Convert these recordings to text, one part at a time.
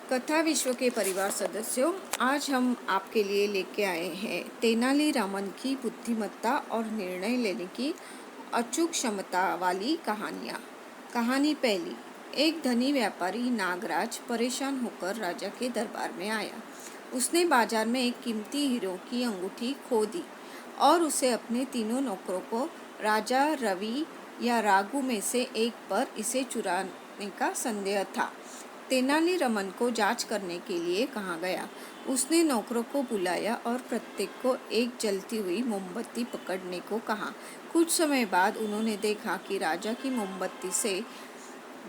कथा विश्व के परिवार सदस्यों, आज हम आपके लिए लेके आए हैं तेनालीरामन की बुद्धिमत्ता और निर्णय लेने की अचूक क्षमता वाली कहानियाँ। कहानी पहली। एक धनी व्यापारी नागराज परेशान होकर राजा के दरबार में आया। उसने बाजार में एक कीमती हीरो की अंगूठी खो दी और उसे अपने तीनों नौकरों को राजा रवि या राघु में से एक पर इसे चुराने का संदेह था। तेनालीरामन को जांच करने के लिए कहा गया। उसने नौकरों को बुलाया और प्रत्येक को एक जलती हुई मोमबत्ती पकड़ने को कहा। कुछ समय बाद उन्होंने देखा कि राजा की मोमबत्ती से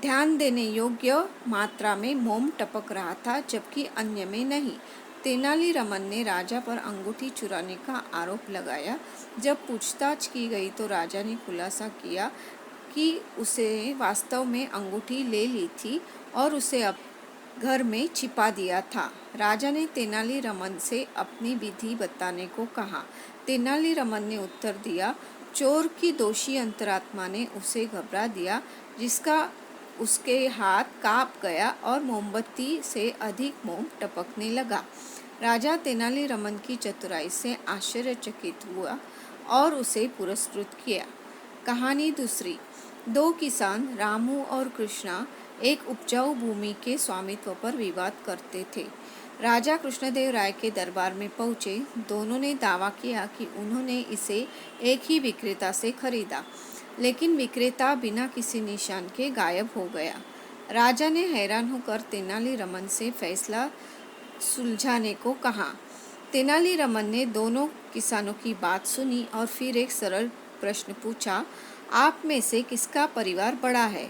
ध्यान देने योग्य मात्रा में मोम टपक रहा था, जबकि अन्य में नहीं। तेनालीरामन ने राजा पर अंगूठी चुराने का आरोप लगाया। जब पूछताछ की गई तो राजा ने खुलासा किया कि उसे वास्तव में अंगूठी ले ली थी और उसे अब घर में छिपा दिया था। राजा ने तेनालीरामन से अपनी विधि बताने को कहा। तेनालीरामन ने उत्तर दिया। चोर की दोषी अंतरात्मा ने उसे घबरा दिया, जिसका उसके हाथ कांप गया और मोमबत्ती से अधिक मोम टपकने लगा। राजा तेनालीरामन की चतुराई से आश्चर्यचकित हुआ और उसे पुरस्कृत किया। कहानी दूसरी। दो किसान रामू और कृष्णा एक उपजाऊ भूमि के स्वामित्व पर विवाद करते थे। राजा कृष्णदेव राय के दरबार में पहुंचे। दोनों ने दावा किया कि उन्होंने इसे एक ही विक्रेता से खरीदा, लेकिन विक्रेता बिना किसी निशान के गायब हो गया। राजा ने हैरान होकर तेनालीरामन से फैसला सुलझाने को कहा। तेनालीरामन ने दोनों किसानों की बात सुनी और फिर एक सरल प्रश्न पूछा, आप में से किसका परिवार बड़ा है?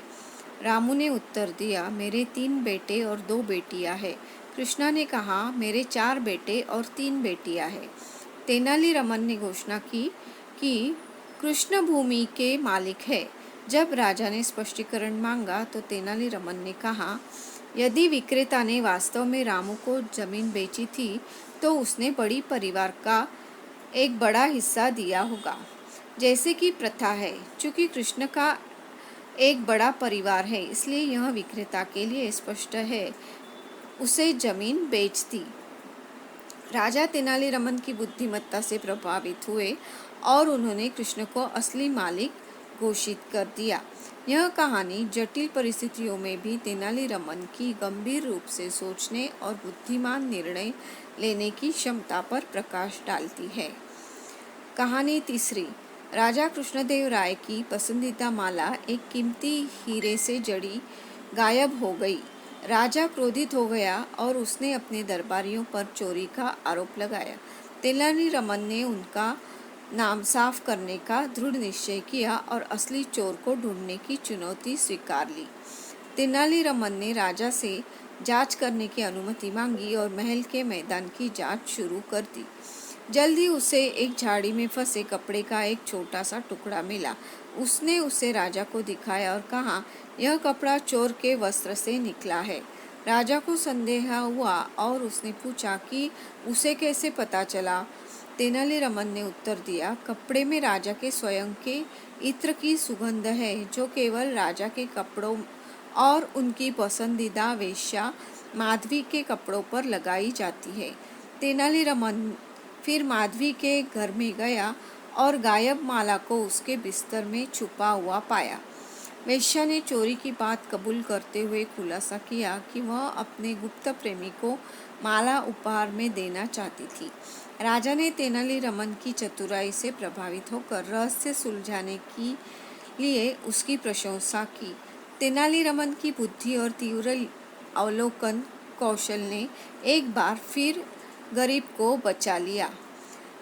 रामू ने उत्तर दिया, मेरे 3 बेटे और 2 बेटियां हैं। कृष्णा ने कहा, मेरे 4 बेटे और 3 बेटियां हैं। तेनालीरामन ने घोषणा की कि कृष्ण भूमि के मालिक है। जब राजा ने स्पष्टीकरण मांगा तो तेनालीरामन ने कहा, यदि विक्रेता ने वास्तव में रामू को जमीन बेची थी तो उसने बड़ी परिवार का एक बड़ा हिस्सा दिया होगा, जैसे कि प्रथा है। चूंकि कृष्ण का एक बड़ा परिवार है, इसलिए यह विक्रेता के लिए स्पष्ट है उसे जमीन बेच दी। राजा तेनालीरामन की बुद्धिमत्ता से प्रभावित हुए और उन्होंने कृष्ण को असली मालिक घोषित कर दिया। यह कहानी जटिल परिस्थितियों में भी तेनालीरामन की गंभीर रूप से सोचने और बुद्धिमान निर्णय लेने की क्षमता पर प्रकाश डालती है। कहानी तीसरी। राजा कृष्णदेव राय की पसंदीदा माला एक कीमती हीरे से जड़ी गायब हो गई। राजा क्रोधित हो गया और उसने अपने दरबारियों पर चोरी का आरोप लगाया। तेनालीरामन ने उनका नाम साफ करने का दृढ़ निश्चय किया और असली चोर को ढूंढने की चुनौती स्वीकार ली। तेनालीरामन ने राजा से जांच करने की अनुमति मांगी और महल के मैदान की जांच शुरू कर दी। जल्दी उसे एक झाड़ी में फंसे कपड़े का एक छोटा सा टुकड़ा मिला। उसने उसे राजा को दिखाया और कहा, यह कपड़ा चोर के वस्त्र से निकला है। राजा को संदेह हुआ और उसने पूछा कि उसे कैसे पता चला। तेनालीरामन ने उत्तर दिया, कपड़े में राजा के स्वयं के इत्र की सुगंध है, जो केवल राजा के कपड़ों और उनकी पसंदीदा वेश्या माधवी के कपड़ों पर लगाई जाती है। तेनालीरामन फिर माधवी के घर में गया और गायब माला को उसके बिस्तर में छुपा हुआ पाया। वेश्या ने चोरी की बात कबूल करते हुए खुलासा किया कि वह अपने गुप्त प्रेमी को माला उपहार में देना चाहती थी। राजा ने तेनालीरामन की चतुराई से प्रभावित होकर रहस्य सुलझाने के लिए उसकी प्रशंसा की। तेनालीरामन की बुद्धि और तीव्र अवलोकन कौशल ने एक बार फिर गरीब को बचा लिया।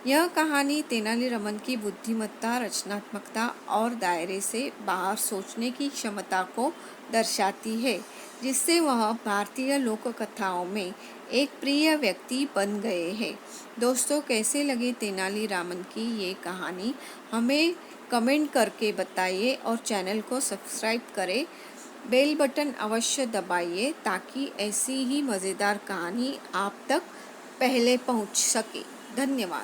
यह कहानी तेनालीरामन की बुद्धिमत्ता, रचनात्मकता और दायरे से बाहर सोचने की क्षमता को दर्शाती है, जिससे वह भारतीय लोक कथाओं में एक प्रिय व्यक्ति बन गए हैं। दोस्तों, कैसे लगे तेनालीरामन की ये कहानी? हमें कमेंट करके बताइए और चैनल को सब्सक्राइब करें। बेल बटन अवश्य दबाइए ताकि ऐसी ही मज़ेदार कहानी आप तक पहले पहुंच सके। धन्यवाद।